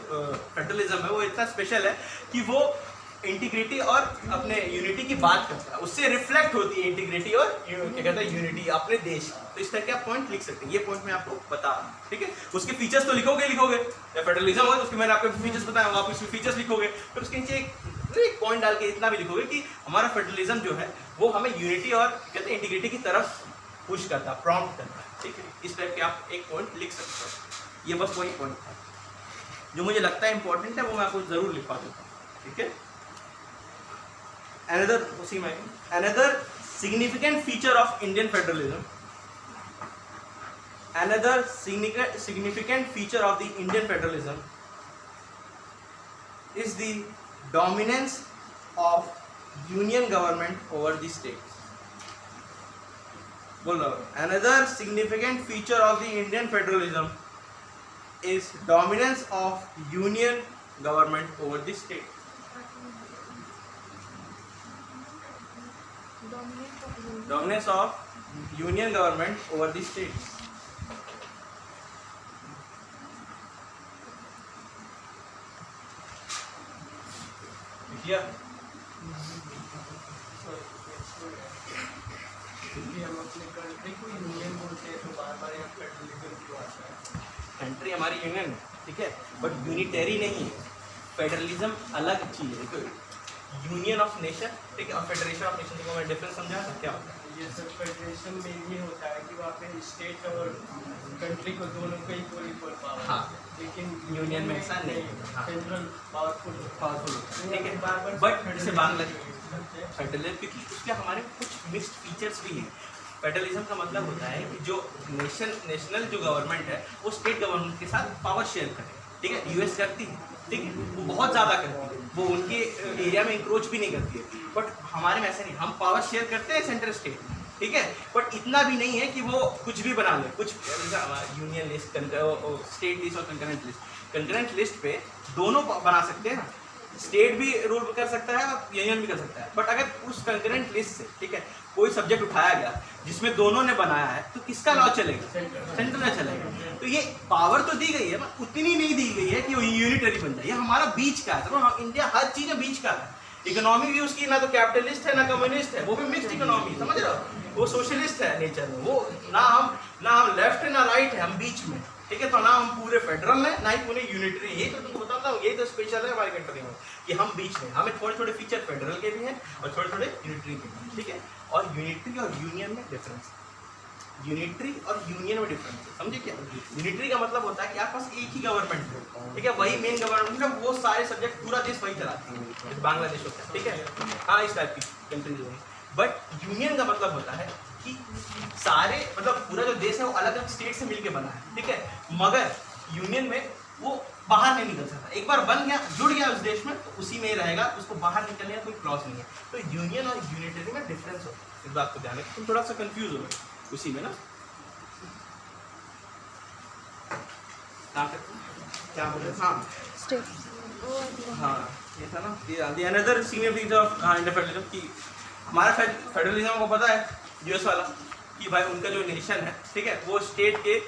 [SPEAKER 1] फेडरलिज्म है वो इतना स्पेशल है कि वो इंटीग्रिटी और अपने यूनिटी की बात करता है, उससे रिफ्लेक्ट होती है इंटीग्रिटी और क्या कहते हैं यूनिटी अपने देश की। तो इस तरह के आप पॉइंट लिख सकते हैं, ये पॉइंट मैं आपको बता रहा हूँ, ठीक है। उसके फीचर्स तो लिखोगे या फेडरलिज्म हो तो उसके मैंने आपको फीचर्स बताया, आप उसके फीचर्स लिखोगे, फिर उसके नीचे एक पॉइंट डाल के इतना भी लिखोगे कि हमारा फेडरलिज्म जो है वो हमें यूनिटी और कहते हैं इंटीग्रिटी की तरफ पुश करता है, प्रॉम्प्ट करता है, ठीक है। इस टाइप के आप एक पॉइंट लिख सकते हो। ये बस वही पॉइंट था जो मुझे लगता है इंपॉर्टेंट है, वो मैं आपको जरूर लिखवा देता हूँ, ठीक है। Another significant feature of Indian federalism, another significant feature of the Indian federalism is the dominance of union government over the states. बोलो, another significant feature of the Indian federalism is dominance of union government over the state. Dominance of union government over the states. क्या
[SPEAKER 4] हम अपने country को union बोलते हैं तो बार-बार यहाँ फेडरलिज्म क्यों आता है?
[SPEAKER 1] कंट्री हमारी यूनियन है, ठीक है, बट यूनिटरी नहीं है। फेडरलिज्म अलग चीज है, देखो यूनियन ऑफ नेशन, ठीक है, और फेडरेशन ऑफ नेशन को मैं डिफरेंस समझा तो क्या होता है?
[SPEAKER 4] ये सब फेडरेशन में ये होता है कि वहाँ पे स्टेट और कंट्री को दोनों को इक्वल पावर,
[SPEAKER 1] हाँ,
[SPEAKER 4] लेकिन
[SPEAKER 1] यूनियन में ऐसा नहीं है, हाँ,
[SPEAKER 4] सेंट्रल पावरफुल
[SPEAKER 1] ठीक है, बट जैसे बांग्लादेश फेडरलिज्म, क्योंकि उसके हमारे कुछ मिक्स्ड फीचर्स भी हैं। फेडरलिज्म का मतलब होता है कि जो नेशनल जो गवर्नमेंट है वो स्टेट गवर्नमेंट के साथ पावर शेयर करे, ठीक है। यूएस करती है, ठीक है, वो बहुत ज़्यादा करती है, वो उनके एरिया में इंक्रोच भी नहीं करती है, बट हमारे में ऐसा नहीं, हम पावर शेयर करते हैं सेंट्रल स्टेट, ठीक है, बट इतना भी नहीं है कि वो कुछ भी बना ले। कुछ यूनियन लिस्ट, स्टेट लिस्ट और कंकरेंट लिस्ट पे दोनों बना सकते हैं ना, स्टेट भी रूल कर सकता है और यूनियन भी कर सकता है, बट अगर उस कंकरेंट लिस्ट से, ठीक है, कोई सब्जेक्ट उठाया गया जिसमें दोनों ने बनाया है तो किसका लॉ चलेगा? सेंट्रल का चलेगा। तो ये पावर तो दी गई है, बट उतनी नहीं दी गई है कि वो यूनिटरी बन जाए। ये हमारा बीच का है, तो इंडिया हर चीज़ में बीच का है। इकोनॉमी भी उसकी ना तो कैपिटलिस्ट है ना कम्युनिस्ट है, वो भी मिक्स्ड इकोनॉमी, समझ रहे हो, वो सोशलिस्ट है नेचर में, वो ना हम लेफ्ट है ना राइट है, हम बीच में, ठीक है। तो ना हम पूरे फेडरल है ना ही पूरे यूनिटरी, यही तो तुमको बताता हूँ, यही तो स्पेशल है हमारी कंट्री में कि हम बीच में, हमें थोड़े थोड़े फीचर फेडरल के भी हैं और थोड़े थोड़े यूनिटरी के भी, ठीक है। और यूनिटरी और यूनियन में डिफरेंस, यूनिटरी और यूनियन में डिफरेंस है, समझे क्या? यूनिटरी का मतलब होता है कि आपके पास एक ही गवर्नमेंट है, ठीक है, वही मेन गवर्नमेंट है, वो सारे सब्जेक्ट पूरा देश वही चलाती है, जैसे बांग्लादेश होता है, ठीक है, हाँ, इस टाइप की कंट्रीज होगी। बट यूनियन का मतलब होता है कि सारे, मतलब पूरा जो देश है वो अलग अलग स्टेट से मिलके बना है, ठीक है, मगर यूनियन में वो बाहर नहीं निकल सकता। एक बार बन गया, जुड़ गया उस देश में, तो उसी में ही रहेगा, उसको बाहर निकलने का कोई क्लॉज नहीं है। तो यूनियन और यूनिटरी में डिफरेंस होता है, इस बात को ध्यान रखें, तुम थोड़ा सा कंफ्यूज हो गए उसी में ना। क्या बोल रहे? हाँ, ये था ना, another senior feature of Indian federalism की हमारा फेडरलिज्म को पता है यूएस वाला कि भाई उनका जो नेशन है, ठीक है, वो स्टेट के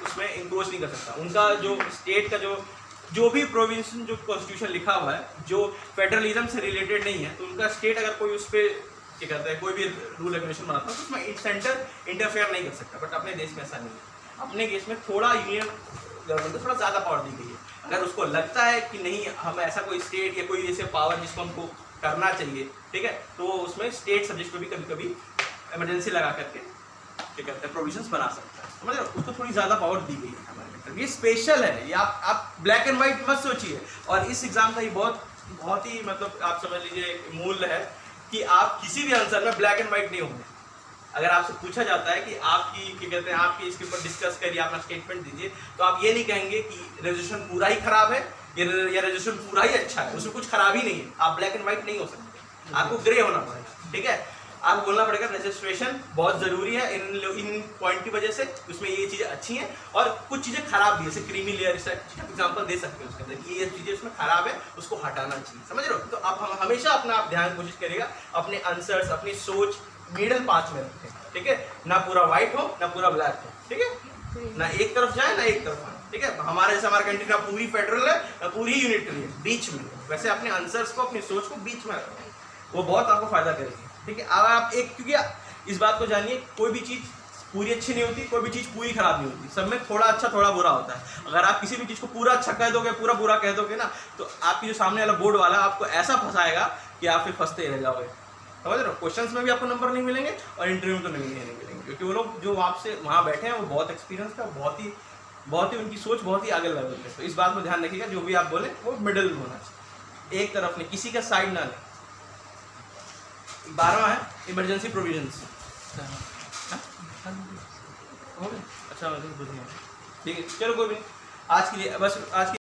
[SPEAKER 1] उसमें इंक्रोच नहीं कर सकता। उनका जो स्टेट का जो भी प्रोविंशन जो कॉन्स्टिट्यूशन लिखा हुआ है जो फेडरलिज्म से रिलेटेड नहीं है, तो उनका स्टेट अगर कोई उस पर क्या कहता है कोई भी रूल रेगुलेशन बनाता है तो उसमें सेंटर इंटरफेयर नहीं कर सकता। बट अपने देश में ऐसा नहीं है, अपने देश में थोड़ा यूनियन गवर्नमेंट को थोड़ा ज़्यादा पावर दी गई है। अगर उसको लगता है कि नहीं हम ऐसा कोई स्टेट या कोई ऐसे पावर जिसको हमको करना चाहिए, ठीक है, तो उसमें स्टेट सब्जेक्ट को भी कभी कभी इमरजेंसी लगा करके क्या कहते हैं प्रोविजंस बना सकता है, समझ रहे हो, उसको थोड़ी ज़्यादा पावर दी गई है हमारे कंट्री। ये स्पेशल है, ये आप ब्लैक एंड वाइट मत सोचिए। और इस एग्जाम का ये बहुत ही मतलब आप समझ लीजिए मूल्य है कि आप किसी भी आंसर में ब्लैक एंड वाइट नहीं होंगे। अगर आपसे पूछा जाता है कि आपकी क्या कहते हैं आपकी इसके ऊपर डिस्कस करिए, अपना स्टेटमेंट दीजिए, तो आप ये नहीं कहेंगे कि रेजोल्यूशन पूरा ही खराब है या रेजोल्यूशन पूरा ही अच्छा है, उसमें कुछ खराब ही नहीं है। आप ब्लैक एंड वाइट नहीं हो सकते, आपको ग्रे होना पड़ेगा, ठीक है। आपको बोलना पड़ेगा रजिस्ट्रेशन बहुत ज़रूरी है इन पॉइंट की वजह से, उसमें ये चीज़ें अच्छी हैं और कुछ चीज़ें खराब भी है, जैसे क्रीमी लेयर एग्जाम्पल दे सकते हैं उसके अंदर, ये चीज़ें उसमें खराब है, उसको हटाना चाहिए, समझ रहे हो। तो आप हमेशा अपना आप ध्यान कोशिश करिएगा अपने आंसर्स, अपनी सोच मिडिल पाथ में रखें, ठीक है, ना पूरा व्हाइट हो ना पूरा ब्लैक हो, ठीक है, ना एक तरफ जाए ना एक तरफ आए, ठीक है। हमारे जैसे हमारा कंट्री ना पूरी फेडरल है ना पूरी यूनिटरी है, बीच में। वैसे अपने आंसर्स को, अपनी सोच को बीच में रखें, वो बहुत आपको फायदा करेगी, ठीक है। अब आप एक, क्योंकि इस बात को जानिए, कोई भी चीज़ पूरी अच्छी नहीं होती, कोई भी चीज़ पूरी खराब नहीं होती, सब में थोड़ा अच्छा थोड़ा बुरा होता है। अगर आप किसी भी चीज़ को पूरा अच्छा कह दोगे, पूरा बुरा कह दोगे ना, तो आपकी जो सामने वाला बोर्ड वाला आपको ऐसा फंसाएगा कि आप फिर फंसते रह जाओगे, समझ रहे हो। क्वेश्चंस में भी आपको नंबर नहीं मिलेंगे और इंटरव्यू में तो नहीं मिलेंगे, क्योंकि वो लोग जो आपसे वहाँ बैठे हैं वो बहुत एक्सपीरियंस का, बहुत ही उनकी सोच बहुत ही आगे लेवल पे। तो इस बात को ध्यान रखिएगा, जो भी आप बोले वो मिडिल में होना चाहिए, एक तरफ नहीं, किसी का साइड ना लें। 12वां है इमरजेंसी प्रोविजंस। अच्छा ठीक है, चलो कोई भी नहीं, आज के लिए बस आज